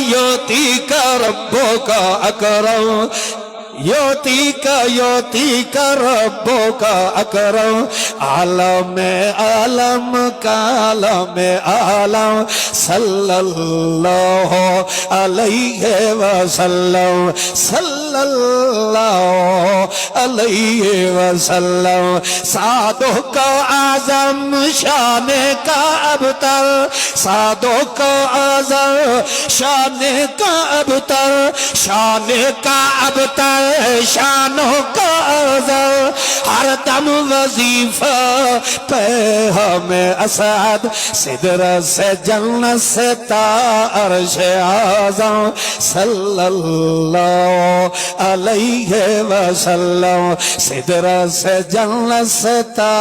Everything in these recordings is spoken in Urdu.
یوتیک ربک اکرم یوتیک ربک اکرم عالم عالم کا عالم عالم صلی اللہ علیہ وسلم صلی اللہ علیہ وسلم سعدوں کا اعظم شان کا ابتر سعدوں کا اعظم شان کا ابتر شان کا ابتر شانوں کا اعظم ہر دم وظیفہ پہ ہمیں اسعد سدرت سے جنت سے تا عرش اعظم صلی اللہ علیہ وسلم سدرت سے جنت سے تا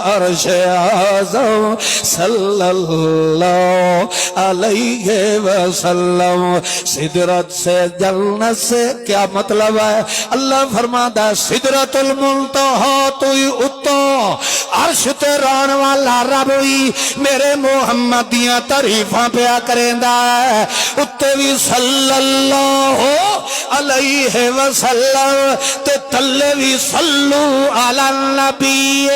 عرش اعظم صلی اللہ علیہ وسلم سدرت سے جنت سے کیا مطلب ہے اللہ فرماتا ہے سدرت المنتہا توی اتو عرش تے ران والا رب بھی میرے محمد دیاں تعریفاں پیا کریندا ہے اتے بھی صلی اللہ علیہ وسلم تے تلے بھی صلو علی النبی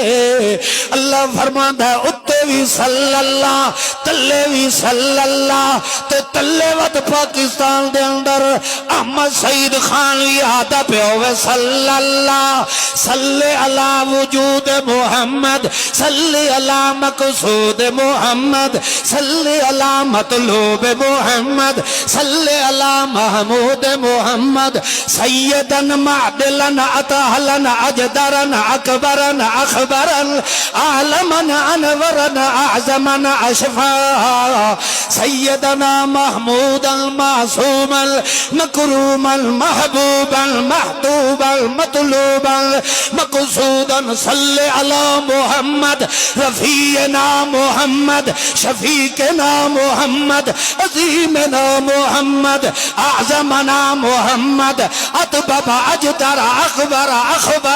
اللہ فرماتا ہے اتے بھی صلی اللہ تلے بھی صلی اللہ تے تلے ود پاکستان دے اندر احمد سعید خان یاد پہ ہوئے صلی اللہ صلی علی وجود محمد صلی علی مقصود محمد صلی علی مطلوب محمد صلی علی محمود محمد سیدن معدلن اطہلن اجدرن اکبرن اخبرن عالمن انورن اعظمن اشفا سیدنا محمود المعصوم المکروم المحبوب المحبوب المطلوب المقصود صلی علی محمد رفیعنا محمد شفیقنا محمد عظیمنا محمد اعظمنا محمد اطبب اجدر اخبر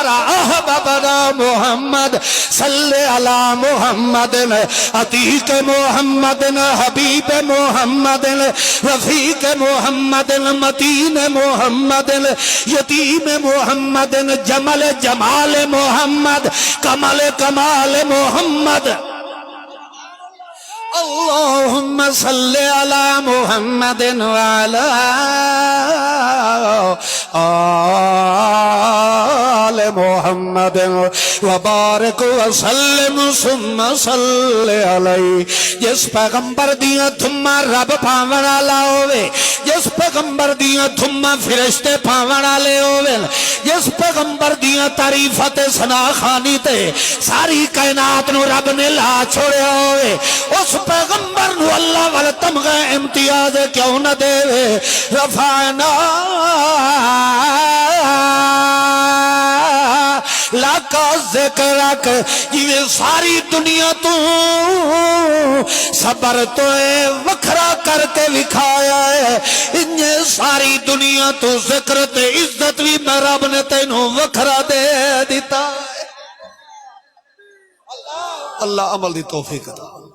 احببنا محمد صلی علی محمد عتیق محمد حبیب محمد رفیق محمد متین محمد یتیم محمد جمل جمال محمد کمل کمال محمد اللہم صلی علی محمد وعلی آل محمد وبارک وسلم ثم صلی علیہ جس پیغمبر دیاں تھما رب پاونا لاؤوے جس پیغمبر دیاں تھما فرشتے پاونا لے ہوئے جس پیغمبر دیاں تعریفت سنا خانی تے ساری کائنات نو رب نے لا چھوڑے ہوئے اس پیغمبر نو اللہ والا تمغہ امتیاز کیوں نہ دے رفعنا لاکا ذکر رکھ یہ ساری دنیا تو صبر تو وکھرا کر کے وکھایا ہے انہیں ساری دنیا تو ذکر تے عزت بھی میں رب نے تینوں وکھرا دے دیتا ہے اللہ عمل دی توفیق عطا